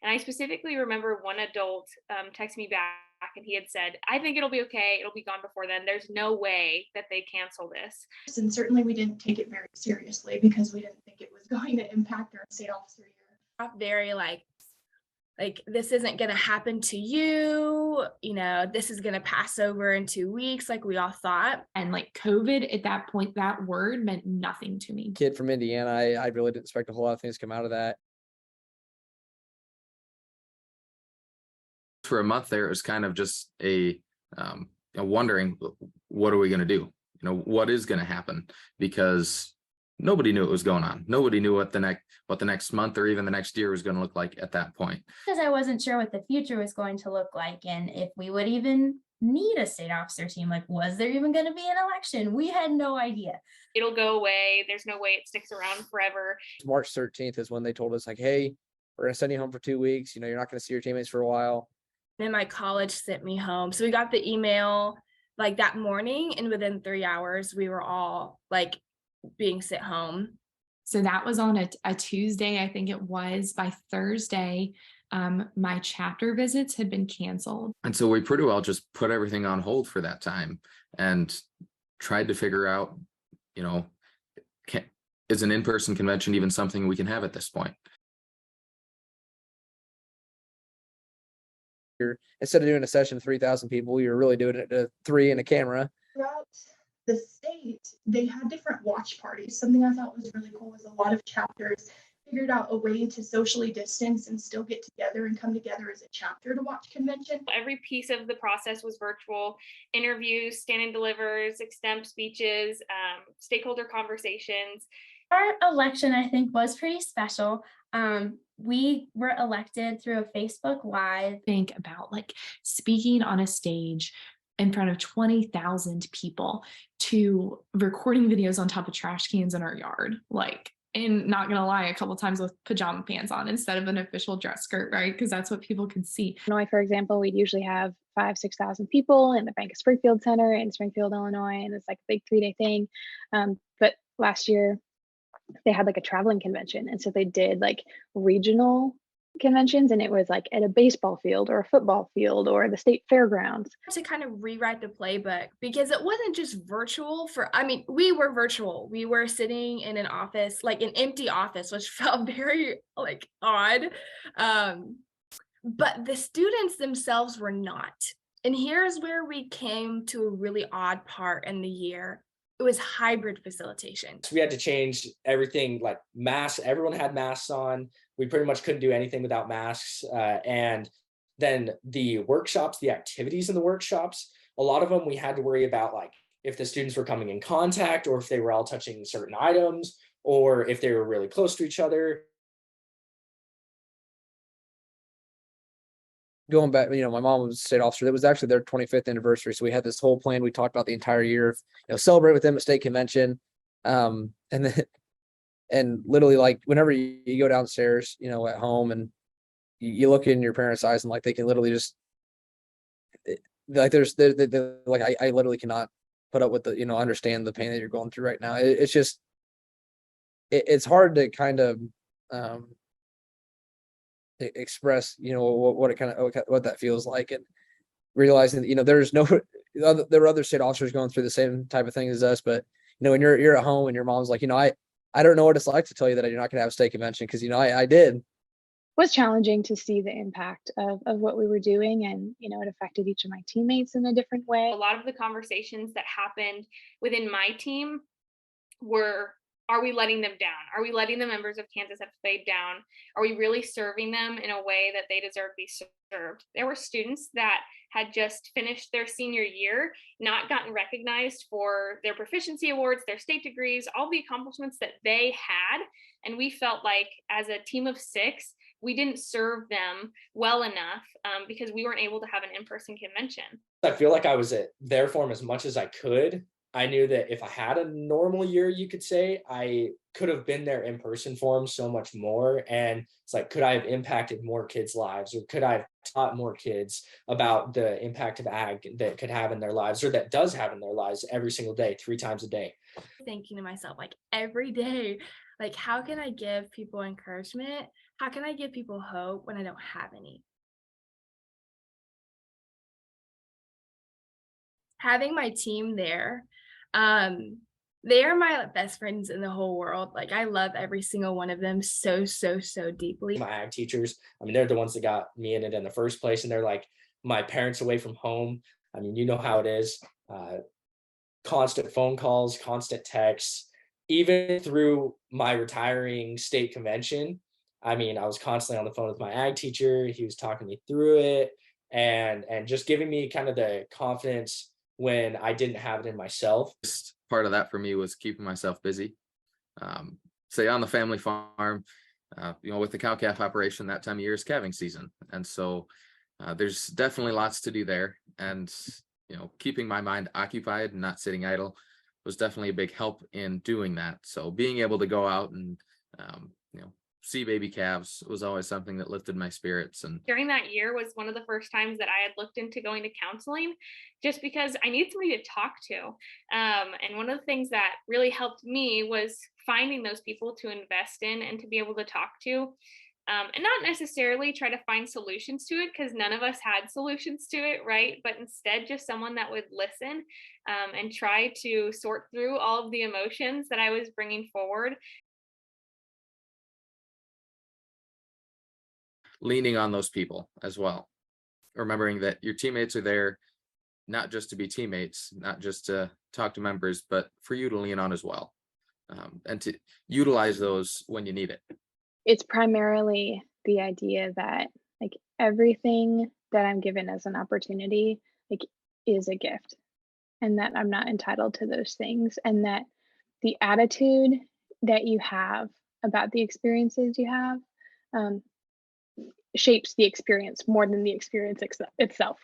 And I specifically remember one adult text me back, and he had said, "I think it'll be okay. It'll be gone before then. There's no way that they cancel this." And certainly we didn't take it very seriously because we didn't think it was going to impact our state officer year. Very like this isn't going to happen to you, this is going to pass over in 2 weeks like we all thought. And like COVID at that point, that word meant nothing to me. Kid from Indiana, I really didn't expect a whole lot of things to come out of that. For a month there, it was kind of just a wondering, what are we going to do? What is going to happen? Because nobody knew what was going on. Nobody knew what the next month or even the next year was going to look like at that point. Because I wasn't sure what the future was going to look like and if we would even need a state officer team. Like, was there even going to be an election? We had no idea. It'll go away. There's no way it sticks around forever. March 13th is when they told us, like, hey, we're going to send you home for 2 weeks. You're not going to see your teammates for a while. Then my college sent me home. So we got the email like that morning, and within 3 hours, we were all like being sent home. So that was on a Tuesday, I think it was. By Thursday, my chapter visits had been canceled. And so we pretty well just put everything on hold for that time and tried to figure out, is an in-person convention even something we can have at this point? Instead of doing a session of 3,000 people, you're really doing it to 3 in a camera. Throughout the state, they had different watch parties. Something I thought was really cool was a lot of chapters figured out a way to socially distance and still get together and come together as a chapter to watch convention. Every piece of the process was virtual: interviews, stand and delivers, extemp speeches, stakeholder conversations. Our election, I think, was pretty special. We were elected through a Facebook Live. Think about like speaking on a stage in front of 20,000 people to recording videos on top of trash cans in our yard. And not gonna lie, a couple times with pajama pants on instead of an official dress skirt, right? Because that's what people could see. Illinois, for example, we'd usually have 5,000-6,000 people in the Bank of Springfield Center in Springfield, Illinois, and it's like a big 3-day thing. But last year they had like a traveling convention, and so they did like regional conventions, and it was like at a baseball field or a football field or the state fairgrounds. To kind of rewrite the playbook, because it wasn't just virtual we were virtual. We were sitting in an office, like an empty office, which felt very like odd. But the students themselves were not. And here's where we came to a really odd part in the year. It was hybrid facilitation. So we had to change everything, like masks. Everyone had masks on. We pretty much couldn't do anything without masks. And then the workshops, the activities in the workshops, a lot of them we had to worry about, like if the students were coming in contact or if they were all touching certain items or if they were really close to each other. Going back, my mom was a state officer. That was actually their 25th anniversary. So we had this whole plan. We talked about the entire year of, celebrate with them at state convention. And literally, like whenever you go downstairs, at home and you look in your parents' eyes and like they can literally just like I literally cannot put up with the, understand the pain that you're going through right now. It's just it's hard to kind of express what it kind of what that feels like, and realizing that there were other state officers going through the same type of thing as us, but when you're at home and your mom's like, I don't know what it's like to tell you that you're not going to have a state convention, because I did. It was challenging to see the impact of what we were doing, and it affected each of my teammates in a different way. A lot of the conversations that happened within my team were, are we letting them down? Are we letting the members of Kansas FFA down? Are we really serving them in a way that they deserve to be served? There were students that had just finished their senior year, not gotten recognized for their proficiency awards, their state degrees, all the accomplishments that they had. And we felt like as a team of 6, we didn't serve them well enough because we weren't able to have an in-person convention. I feel like I was there for them as much as I could. I knew that if I had a normal year, you could say, I could have been there in person for them so much more. And it's like, could I have impacted more kids' lives, or could I have taught more kids about the impact of ag that could have in their lives, or that does have in their lives every single day, 3 times a day? Thinking to myself, like every day, like how can I give people encouragement how can I give people hope when I don't have any? Having my team there, they are my best friends in the whole world. Like, I love every single one of them so, so, so deeply. My ag teachers, I mean, they're the ones that got me in it in the first place, and they're like my parents away from home. I mean, you know how it is. Constant phone calls, constant texts, even through my retiring state convention. I mean, I was constantly on the phone with my ag teacher. He was talking me through it and just giving me kind of the confidence when I didn't have it in myself. Part of that for me was keeping myself busy. Say on the family farm, with the cow-calf operation, that time of year is calving season. And so there's definitely lots to do there. And, keeping my mind occupied and not sitting idle was definitely a big help in doing that. So being able to go out and, see baby calves was always something that lifted my spirits. And during that year was one of the first times that I had looked into going to counseling, just because I needed somebody to talk to. And one of the things that really helped me was finding those people to invest in and to be able to talk to. And not necessarily try to find solutions to it, because none of us had solutions to it, right? But instead, just someone that would listen and try to sort through all of the emotions that I was bringing forward. leaning on those people as well, remembering that your teammates are there not just to be teammates, not just to talk to members, but for you to lean on as well, and to utilize those when you need it. It's primarily the idea that like everything that I'm given as an opportunity like is a gift, and that I'm not entitled to those things, and that the attitude that you have about the experiences you have shapes the experience more than the experience itself.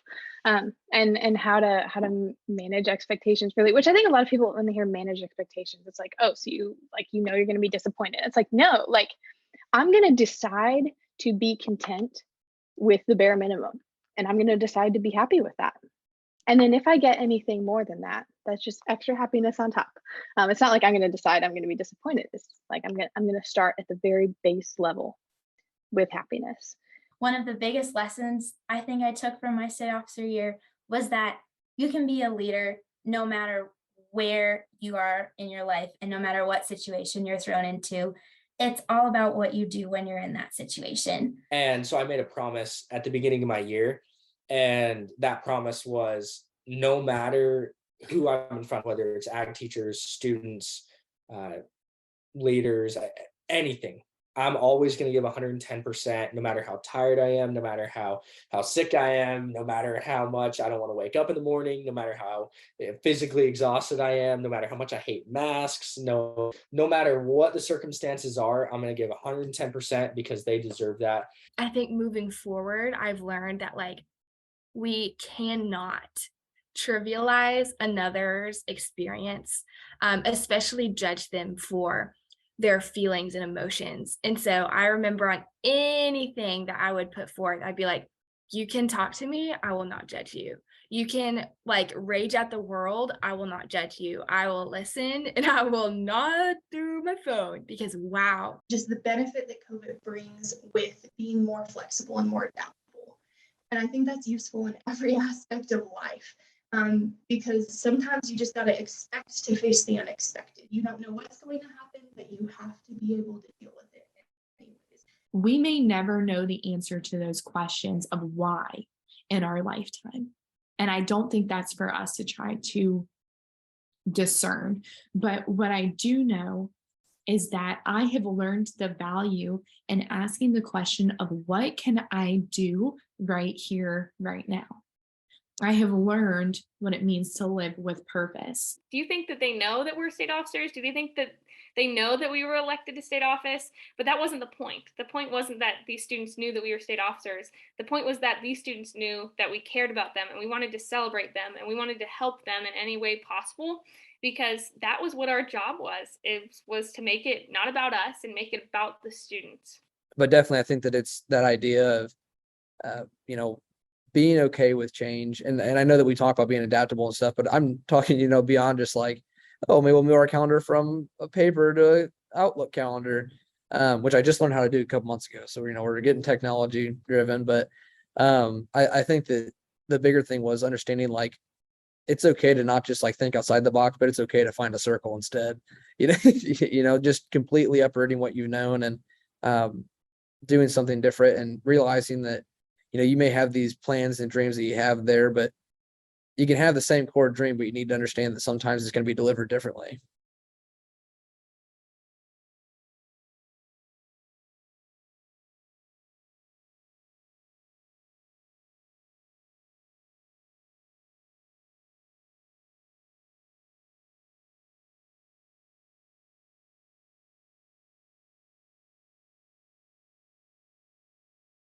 And how to manage expectations really, which I think a lot of people when they hear manage expectations, it's like, oh, so you like, you're going to be disappointed. It's like, no, like I'm going to decide to be content with the bare minimum, and I'm going to decide to be happy with that. And then if I get anything more than that, that's just extra happiness on top. It's not like I'm going to decide I'm going to be disappointed. It's like I'm going to start at the very base level with happiness. One of the biggest lessons I think I took from my state officer year was that you can be a leader no matter where you are in your life and no matter what situation you're thrown into. It's all about what you do when you're in that situation. And so I made a promise at the beginning of my year, and that promise was no matter who I'm in front of, whether it's ag teachers, students, leaders, anything, I'm always going to give 110%, no matter how tired I am, no matter how sick I am, no matter how much I don't want to wake up in the morning, no matter how physically exhausted I am, no matter how much I hate masks, no matter what the circumstances are, I'm going to give 110% because they deserve that. I think moving forward, I've learned that like we cannot trivialize another's experience, especially judge them for their feelings and emotions. And so I remember on anything that I would put forth, I'd be like, you can talk to me, I will not judge you. You can like rage at the world, I will not judge you. I will listen and I will nod through my phone, because wow. Just the benefit that COVID brings with being more flexible and more adaptable. And I think that's useful in every aspect of life. Because sometimes you just got to expect to face the unexpected. You don't know what's going to happen, but you have to be able to deal with it anyways. We may never know the answer to those questions of why in our lifetime. And I don't think that's for us to try to discern. But what I do know is that I have learned the value in asking the question of what can I do right here, right now? I have learned what it means to live with purpose. Do you think that they know that we're state officers? Do they think that they know that we were elected to state office? But that wasn't the point. The point wasn't that these students knew that we were state officers. The point was that these students knew that we cared about them and we wanted to celebrate them and we wanted to help them in any way possible, because that was what our job was. It was to make it not about us and make it about the students. But definitely, I think that it's that idea of, being okay with change. And I know that we talk about being adaptable and stuff, but I'm talking, beyond just like, oh, maybe we'll move our calendar from a paper to Outlook calendar. which I just learned how to do a couple months ago. So, we're getting technology driven, but I think that the bigger thing was understanding like it's okay to not just like think outside the box, but it's okay to find a circle instead. Just completely uprooting what you've known and doing something different and realizing that, you may have these plans and dreams that you have there, but you can have the same core dream, but you need to understand that sometimes it's going to be delivered differently.